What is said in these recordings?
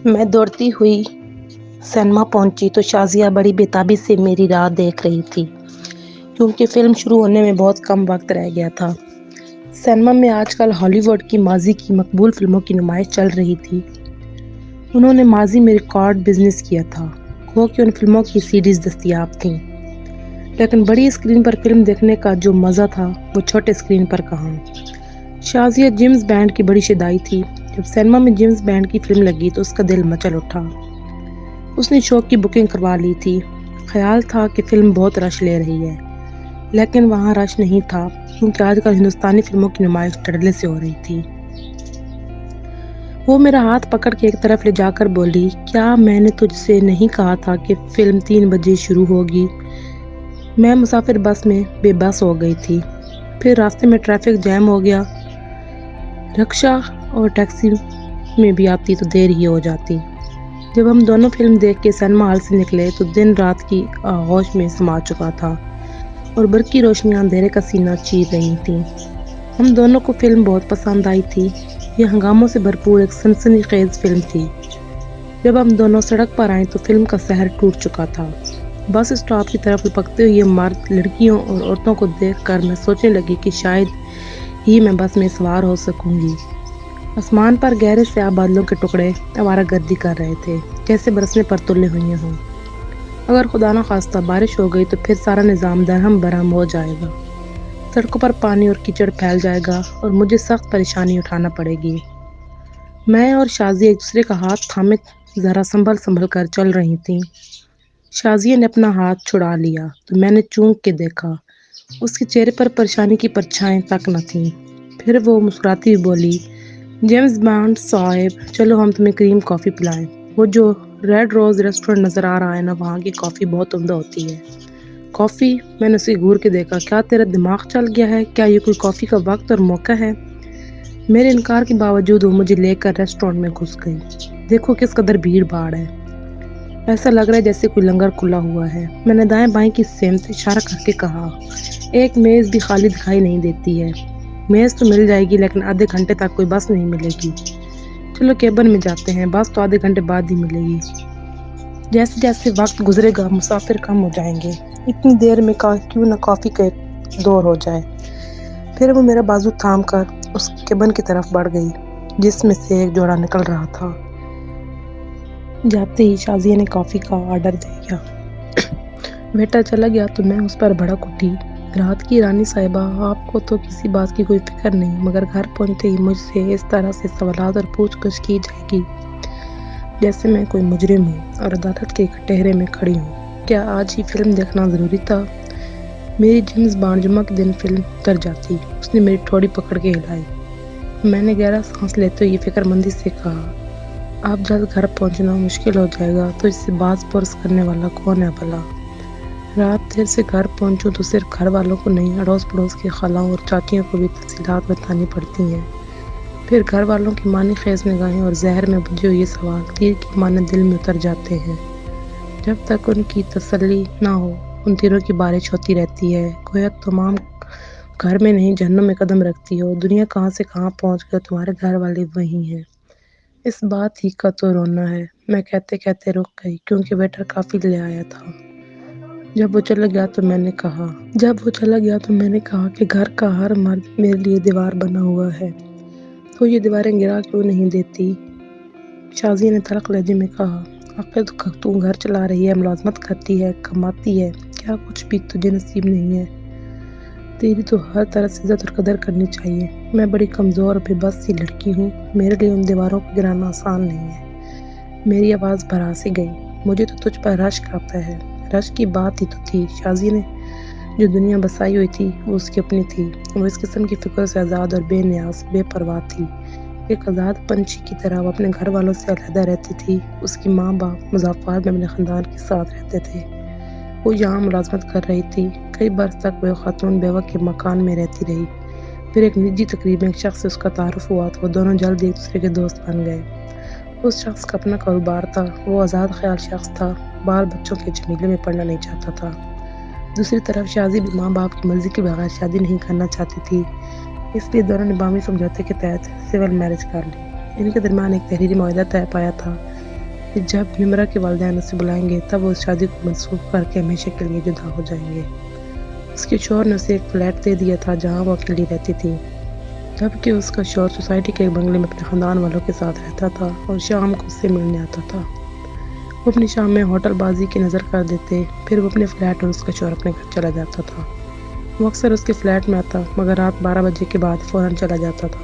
میں دوڑتی ہوئی سینما پہنچی تو شازیہ بڑی بےتابی سے میری راہ دیکھ رہی تھی کیونکہ فلم شروع ہونے میں بہت کم وقت رہ گیا تھا۔ سینما میں آج کل ہالی ووڈ کی ماضی کی مقبول فلموں کی نمائش چل رہی تھی۔ انہوں نے ماضی میں ریکارڈ بزنس کیا تھا، گو کہ ان فلموں کی سیڈیز دستیاب تھیں، لیکن بڑی اسکرین پر فلم دیکھنے کا جو مزہ تھا وہ چھوٹے اسکرین پر کہاں۔ شازیہ جیمز بانڈ کی بڑی شیدائی تھی۔ جب سینما میں جیمز بانڈ کی فلم لگی تو اس کا دل مچل اٹھا۔ اس نے شو کی بکنگ کروا لی تھی۔ خیال تھا کہ فلم بہت رش لے رہی ہے، لیکن وہاں رش نہیں تھا کیونکہ آج کل ہندوستانی فلموں کی نمائش ٹرلے سے ہو رہی تھی۔ وہ میرا ہاتھ پکڑ کے ایک طرف لے جا کر بولی، کیا میں نے تجھ سے نہیں کہا تھا کہ فلم 3 بجے شروع ہوگی؟ میں مسافر بس میں بے بس ہو گئی تھی۔ پھر راستے میں ٹریفک جام ہو گیا، رکشہ اور ٹیکسی میں بھی آتی تو دیر ہی ہو جاتی۔ جب ہم دونوں فلم دیکھ کے سینما ہال سے نکلے تو دن رات کی آغوش میں سما چکا تھا اور برقی روشنیاں اندھیرے کا سینہ چیر رہی تھیں۔ ہم دونوں کو فلم بہت پسند آئی تھی۔ یہ ہنگاموں سے بھرپور ایک سنسنی خیز فلم تھی۔ جب ہم دونوں سڑک پر آئے تو فلم کا سحر ٹوٹ چکا تھا۔ بس اسٹاپ کی طرف لپکتے ہوئے مرد، لڑکیوں اور عورتوں کو دیکھ کر میں سوچنے لگی کہ شاید ہی میں بس میں سوار ہو سکوں گی۔ آسمان پر گہرے سیاہ بادلوں کے ٹکڑے آوارہ گردی کر رہے تھے، جیسے برسنے پر تلے ہوئے ہوں۔ اگر خدا نخواستہ بارش ہو گئی تو پھر سارا نظام درہم برہم ہو جائے گا، سڑکوں پر پانی اور کیچڑ پھیل جائے گا اور مجھے سخت پریشانی اٹھانا پڑے گی۔ میں اور شازیہ ایک دوسرے کا ہاتھ تھامے ذرا سنبھل کر چل رہی تھیں۔ شازیہ نے اپنا ہاتھ چھڑا لیا تو میں نے چونک کے دیکھا، اس کے چہرے پر پریشانی کی پرچھائیں تک نہ تھیں۔ پھر وہ مسکراتی ہوئی بولی، جیمز بانڈ صاحب، چلو ہم تمہیں کریم کافی پلائیں۔ وہ جو ریڈ روز ریسٹورنٹ نظر آ رہا ہے نا، وہاں کی کافی بہت عمدہ ہوتی ہے۔ کافی؟ میں نے اسے گھور کے دیکھا، کیا تیرا دماغ چل گیا ہے؟ کیا یہ کوئی کافی کا وقت اور موقع ہے؟ میرے انکار کے باوجود وہ مجھے لے کر ریسٹورنٹ میں گھس گئی۔ دیکھو کس قدر بھیڑ بھاڑ ہے، ایسا لگ رہا ہے جیسے کوئی لنگر کھلا ہوا ہے۔ میں نے دائیں بائیں کی سمت اشارہ کر کے کہا، ایک میز بھی خالی دکھائی نہیں دیتی ہے۔ میز تو مل جائے گی لیکن آدھے گھنٹے تک کوئی بس نہیں ملے گی۔ چلو کیبن میں جاتے ہیں، بس تو آدھے گھنٹے بعد ہی ملے گی۔ جیسے جیسے وقت گزرے گا مسافر کم ہو جائیں گے، اتنی دیر میں کیوں نہ کافی کا ایک دور ہو جائے۔ پھر وہ میرا بازو تھام کر اس کیبن کی طرف بڑھ گئی جس میں سے ایک جوڑا نکل رہا تھا۔ جاتے ہی شازیہ نے کافی کا آرڈر دے دیا۔ ویٹر چلا گیا تو میں اس پر بھڑک اٹھی، رات کی رانی صاحبہ، آپ کو تو کسی بات کی کوئی فکر نہیں، مگر گھر پہنچتے ہی مجھ سے اس طرح سے سوالات اور پوچھ گچھ کی جائے گی جیسے میں کوئی مجرم ہوں اور عدالت کے کٹہرے میں کھڑی ہوں۔ کیا آج ہی فلم دیکھنا ضروری تھا؟ میری جیمز بانڈ جمعہ کے دن فلم اتر جاتی۔ اس نے میری ٹھوڑی پکڑ کے ہلائی۔ میں نے گہرا سانس لیتے ہوئے فکر مندی سے کہا، آپ جلد گھر پہنچنا مشکل ہو جائے گا تو اس سے باز پرس کرنے والا کون ہے بھلا؟ رات دیر سے گھر پہنچوں تو صرف گھر والوں کو نہیں، اڑوس پڑوس کی خالاؤں اور چاچیوں کو بھی تفصیلات بتانی پڑتی ہیں۔ پھر گھر والوں کی معنی خیز نگاہیں اور زہر میں بجھے ہوئے سوال تیر کی مانند دل میں اتر جاتے ہیں۔ جب تک ان کی تسلی نہ ہو ان تیروں کی بارش ہوتی رہتی ہے، گویا تمام گھر میں نہیں جہنم میں قدم رکھتی ہو، دنیا کہاں سے کہاں پہنچ گئی، تمہارے گھر والے وہی ہیں۔ اس بات ہی کا تو رونا ہے، میں کہتے کہتے رک گئی کیونکہ ویٹر کافی لے آیا تھا۔ جب وہ چلا گیا تو میں نے کہا کہ گھر کا ہر مرد میرے لیے دیوار بنا ہوا ہے، تو یہ دیواریں گرا کیوں نہیں دیتی؟ شازیہ نے تلخ لہجے میں کہا، آخر تو گھر چلا رہی ہے، ملازمت کرتی ہے، کماتی ہے، کیا کچھ بھی تجھے نصیب نہیں ہے؟ تیری تو ہر طرح سے عزت اور قدر کرنی چاہیے۔ میں بڑی کمزور اور بے بس سی لڑکی ہوں، میرے لیے ان دیواروں کو گرانا آسان نہیں ہے۔ میری آواز بھرا سی گئی، مجھے تو تجھ پر رشک آتا ہے۔ رشک کی بات ہی تو تھی، شازیہ نے جو دنیا بسائی ہوئی تھی وہ اس کی اپنی تھی۔ وہ اس قسم کی فکروں سے آزاد اور بے نیاز، بے پرواہ تھی۔ ایک آزاد پنچھی کی طرح وہ اپنے گھر والوں سے علیحدہ رہتی تھی۔ اس کی ماں باپ مضافات میں اپنے خاندان کے ساتھ رہتے تھے، وہ یہاں ملازمت کر رہی تھی۔ کئی برس تک وہ خاتون بیوہ کے مکان میں رہتی رہی۔ پھر ایک نجی تقریب میں ایک شخص سے اس کا تعارف ہوا تو وہ دونوں جلد ایک دوسرے کے دوست بن گئے۔ اس شخص کا اپنا کاروبار تھا، وہ آزاد خیال شخص تھا، بال بچوں کے جمیلے میں پڑنا نہیں چاہتا تھا۔ دوسری طرف شازیہ بھی ماں باپ کی مرضی کے بغیر شادی نہیں کرنا چاہتی تھی، اس لیے دونوں نے باہمی سمجھوتے کے تحت سول میرج کر لی۔ ان کے درمیان ایک تحریری معاہدہ طے پایا تھا کہ جب نمرہ کے والدین اسے بلائیں گے تب وہ اس شادی کو منسوخ کر کے ہمیشہ کے لیے جدا ہو جائیں گے۔ اس کے شوہر نے اسے ایک فلیٹ دے دیا تھا جہاں وہ اکیلی رہتی تھی، جبکہ اس کا شوہر سوسائٹی کے ایک بنگلے میں اپنے خاندان والوں کے ساتھ رہتا تھا اور شام کو اس سے ملنے آتا تھا۔ وہ اپنی شام میں ہوٹل بازی کی نظر کر دیتے، پھر وہ اپنے فلیٹ اور اس کا شوہر اپنے گھر چلا جاتا تھا۔ وہ اکثر اس کے فلیٹ میں آتا مگر رات 12 بجے کے بعد فوراً چلا جاتا تھا۔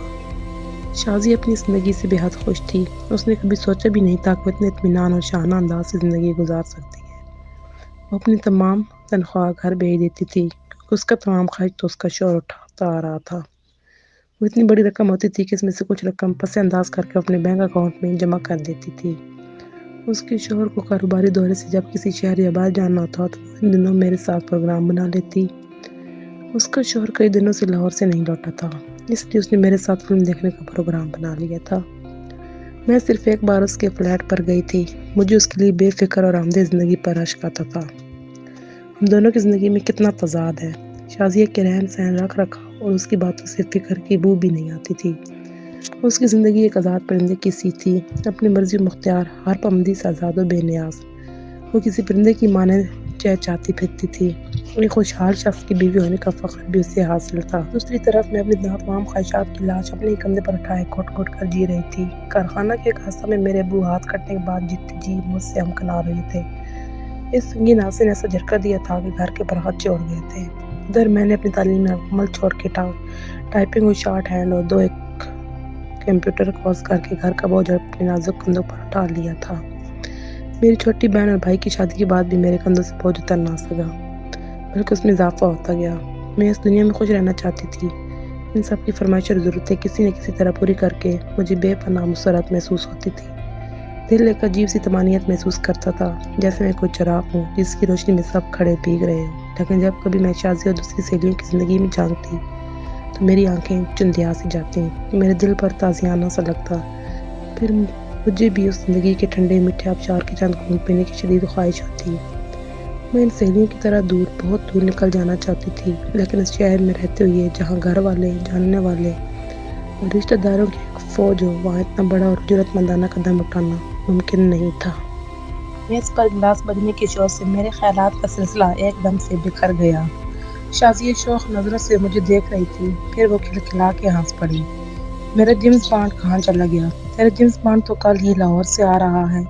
شازیہ اپنی زندگی سے بے حد خوش تھی۔ اس نے کبھی سوچا بھی نہیں تھا کہ وہ اتنے اطمینان اور شاہانہ انداز سے زندگی گزار سکتی ہے۔ وہ اپنی تمام تنخواہ گھر بھیج دیتی تھی کیونکہ اس کا تمام خرچ تو اس کا شوہر اٹھاتا آ رہا تھا۔ وہ اتنی بڑی رقم ہوتی تھی کہ اس میں سے کچھ رقم پس انداز کر کے اپنے بینک اکاؤنٹ میں جمع کر دیتی تھی۔ اس کے شوہر کو کاروباری دورے سے جب کسی شہر یا باہر جانا ہوتا تو وہ ان دنوں میرے ساتھ پروگرام بنا لیتی۔ اس کا شوہر کئی دنوں سے لاہور سے نہیں لوٹا تھا، اس لیے اس نے میرے ساتھ فلم دیکھنے کا پروگرام بنا لیا تھا۔ میں صرف ایک بار اس کے فلیٹ پر گئی تھی۔ مجھے اس کے لیے بے فکر اور آمدہ زندگی پر اشک آتا تھا۔ ہم دونوں کی زندگی میں کتنا تضاد ہے۔ شازیہ کے رہن سہن رکھ رکھا اور اس کی باتوں سے فکر کی بو بھی نہیں آتی تھی۔ اس کی زندگی ایک آزاد پرندے کی سی تھی، اپنی مرضی مختار، ہر پابندی سے آزاد و بے نیاز۔ وہ کسی پرندے کی مانند چہچہاتی پھرتی تھی۔ ایک خوشحال شخص کی بیوی ہونے کا فخر بھی اسے حاصل تھا۔ دوسری طرف میں اپنی تمام خواہشات کی لاش اپنے ہی کندھے پر اٹھائے گھٹ گھٹ کر جی رہی تھی۔ کارخانہ کے ایک حادثہ میں میرے ابو ہاتھ کٹنے کے بعد جیتے جی مجھ سے ہمکنار رہے تھے۔ اس سنگین حادثے نے ایسا جھٹکا دیا تھا کہ گھر کے پرخچے اڑ گئے تھے۔ ادھر میں نے اپنی تعلیم میں عمل چھوڑ کے ٹائپنگ اور شارٹ ہینڈ اور ایک کمپیوٹر کورس کر کے گھر کا بوجھ اپنے نازک کندھوں پر اٹھا لیا تھا۔ میری چھوٹی بہن اور بھائی کی شادی کے بعد بھی میرے کندھوں سے بوجھ اتر نہ سکا، بلکہ اس میں اضافہ ہوتا گیا۔ میں اس دنیا میں خوش رہنا چاہتی تھی۔ ان سب کی فرمائشیں اور ضرورتیں کسی نہ کسی طرح پوری کر کے مجھے بے پناہ مسرت محسوس ہوتی تھی۔ دل ایک عجیب سی طمانینت محسوس کرتا تھا، جیسے میں کوئی چراغ ہوں جس کی روشنی میں سب کھڑے بھیگ رہے ہوں۔ لیکن جب کبھی میں شازیہ اور دوسری سہیلیوں کی زندگی میں جھانکتی تو میری آنکھیں چندیا سی جاتی، میرے دل پر تازیانہ سا لگتا۔ پھر مجھے بھی اس زندگی کے ٹھنڈے میٹھے آبشار کے چند گھونٹ پینے کی شدید خواہش ہوتی۔ میں ان سہیلیوں کی طرح دور، بہت دور نکل جانا چاہتی تھی، لیکن اس شہر میں رہتے ہوئے جہاں گھر والے، جاننے والے اور رشتہ داروں کی ایک فوج ہو، وہاں اتنا بڑا اور جرأت مندانہ قدم اٹھانا ممکن نہیں تھا۔ میز پر گلاس بجنے کے شور سے میرے خیالات کا سلسلہ ایک دم سے بکھر گیا۔ شازیہ شوق نظروں سے مجھے دیکھ رہی تھی، پھر وہ کھلکھلا کے ہنس پڑی۔ میرا جیمز بانڈ کہاں چلا گیا؟ تیرا جیمز بانڈ تو کل ہی لاہور سے آ رہا ہے،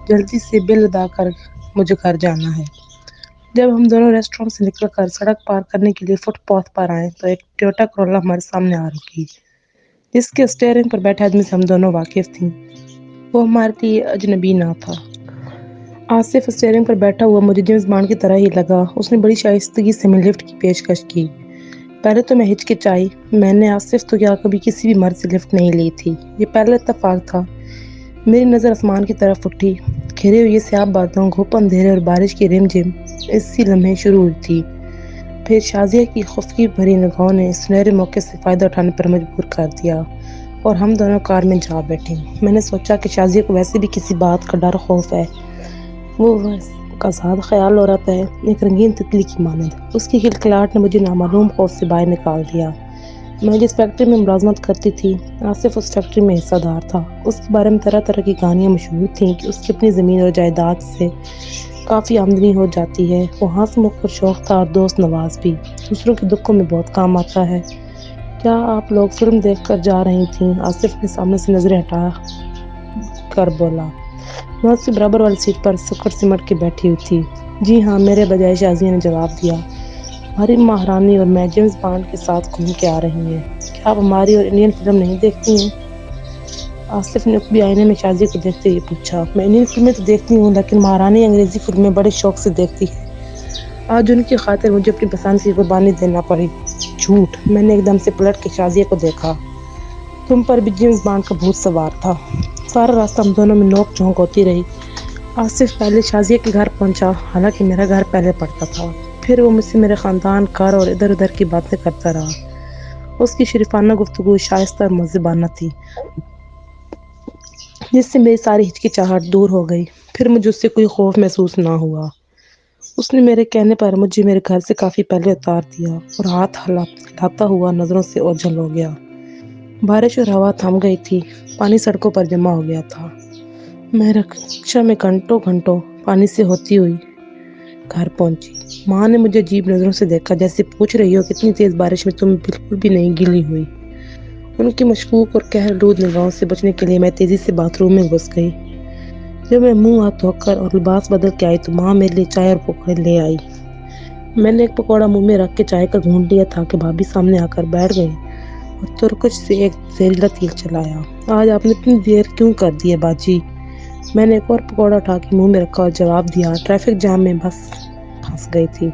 جلدی سے بل ادا کر، مجھے گھر جانا ہے۔ جب ہم دونوں ریسٹورانٹ سے نکل کر سڑک پار کرنے کے لیے فٹ پاتھ پر آئے تو ایک ٹویوٹا کرولا ہمارے سامنے آ رکی، جس کے اسٹیئرنگ پر بیٹھے آدمی سے ہم دونوں واقف تھیں۔ وہ ہمارے لیے اجنبی نہ تھا۔ آصف اسٹیئرنگ پر بیٹھا ہوا مجھے جیمز بانڈ کی طرح ہی لگا۔ اس نے بڑی شائستگی سے ہمیں لفٹ کی پیشکش کی۔ پہلے تو میں ہچکچائی، میں نے آصف تو کیا کبھی کسی بھی مرد سے لفٹ نہیں لی تھی، یہ پہلا اتفاق تھا۔ میری نظر آسمان کی طرف اٹھی، گھرے ہوئے سیاہ بادلوں، گھپ اندھیرے اور بارش کی رم جھم اسی لمحے شروع ہوئی تھی۔ پھر شازیہ کی خفگی بھری نگاہوں نے اس سنہرے موقع سے فائدہ اٹھانے پر مجبور کر دیا اور ہم دونوں کار میں جا بیٹھے۔ میں نے سوچا کہ شازیہ کو ویسے بھی کسی بات کا ڈر خوف ہے، وہ کا آزاد خیال ہو رہتا ہے، ایک رنگین تتلی کی مانند۔ اس کی کھلکھلاہٹ نے مجھے نامعلوم خوف سے باہر نکال دیا۔ میں جس فیکٹری میں ملازمت کرتی تھی، آصف اس فیکٹری میں حصہ دار تھا۔ اس کے بارے میں طرح طرح کی کہانیاں مشہور تھیں کہ اس کی اپنی زمین اور جائیداد سے کافی آمدنی ہو جاتی ہے۔ وہ ہنس مکھ اور شوخ تھا اور دوست نواز بھی، دوسروں کے دکھوں میں بہت کام آتا ہے۔ کیا آپ لوگ فلم دیکھ کر جا رہی تھیں؟ آصف نے سامنے سے نظریں ہٹا کر بولا۔ میں اس کی برابر والی سیٹ پر سکڑ سمٹ کے بیٹھی ہوئی تھی۔ جی ہاں، میرے بجائے شازیہ نے جواب دیا۔ ہماری مہارانی اور میں جیمز بانڈ کے ساتھ گھوم کے آ رہی ہیں۔ کیا آپ ہماری اور انڈین فلم نہیں دیکھتی ہیں؟ آصف نے اقبی آئینے میں شازیہ کو دیکھتے ہوئے پوچھا۔ میں انڈین فلمیں تو دیکھتی ہوں، لیکن مہارانی انگریزی فلمیں بڑے شوق سے دیکھتی ہے۔ آج ان کی خاطر مجھے اپنی پسند کی قربانی دینا پڑی۔ جھوٹ! میں نے ایک دم سے پلٹ کے شازیہ کو دیکھا۔ تم پر بھی جیمز بانڈ کا بھوت سوار تھا۔ سارا راستہ ہم دونوں میں نوک جھونک ہوتی رہی۔ آصف پہلے شازیہ کے گھر پہنچا، حالانکہ میرا گھر پہلے پڑتا تھا۔ پھر وہ مجھ سے میرے خاندان، کار اور ادھر ادھر کی باتیں کرتا رہا۔ اس کی شریفانہ گفتگو شائستہ اور مہذبانہ تھی، جس سے میری ساری ہچکچاہٹ دور ہو گئی۔ پھر مجھے اس سے کوئی خوف محسوس نہ ہوا۔ اس نے میرے کہنے پر مجھے میرے گھر سے کافی پہلے اتار دیا اور ہاتھ ہلاتا ہوا نظروں سے اوجھل ہو گیا۔ بارش اور ہوا تھم گئی تھی، پانی سڑکوں پر جمع ہو گیا تھا۔ میں رکشا میں گھنٹوں گھنٹوں پانی سے ہوتی ہوئی گھر پہنچی۔ ماں نے مجھے عجیب نظروں سے دیکھا، جیسے پوچھ رہی ہو کتنی تیز بارش میں تم بالکل بھی نہیں گیلی ہوئی۔ ان کی مشکوک اور قہرآلود نگاہوں سے بچنے کے لیے میں تیزی سے باتھ روم میں گھس گئی۔ جب میں منہ ہاتھ دھو کر اور لباس بدل کے آئی تو ماں میرے لیے چائے اور پکوڑے لے آئی۔ میں نے ایک پکوڑا منہ میں رکھ کے چائے کا گھونٹ لیا تھا کہ بھابھی سامنے آ کر بیٹھ گئی اور ترکش سے ایک زہریلا تیل چلایا۔ آج آپ نے اتنی دیر کیوں کر دی ہے باجی؟ میں نے ایک اور پکوڑا اٹھا کے منہ میں رکھا اور جواب دیا، ٹریفک جام میں بس پھنس گئی تھی۔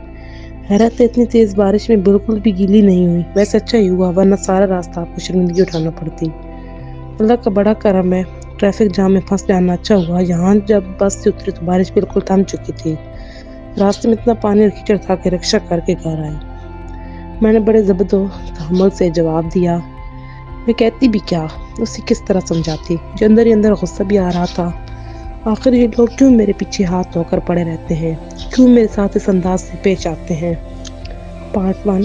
حیرت ہے، اتنی تیز بارش میں بالکل بھی گیلی نہیں ہوئی۔ ویسے اچھا ہی ہوا، ورنہ سارا راستہ آپ کو شرمندگی اٹھانا پڑتی۔ اللہ کا بڑا کرم ہے، ٹریفک جام میں پھنس جانا اچھا ہوا۔ یہاں جب بس سے اتری تو بارش بالکل تھم چکی تھی۔ راستے میں اتنا پانی اور کیچڑ تھا کہ رکشا کر کے گھر آئی۔ میں نے بڑے ضبط و تحمل سے جواب دیا۔ میں کہتی بھی کیا، اسے کس طرح سمجھاتی؟ جو اندر ہی اندر غصہ بھی آ رہا تھا۔ آخر یہ لوگ کیوں میرے پیچھے ہاتھ دھو کر پڑے رہتے ہیں؟ کیوں میرے ساتھ اس انداز سے پیش آتے ہیں؟ پارٹ 1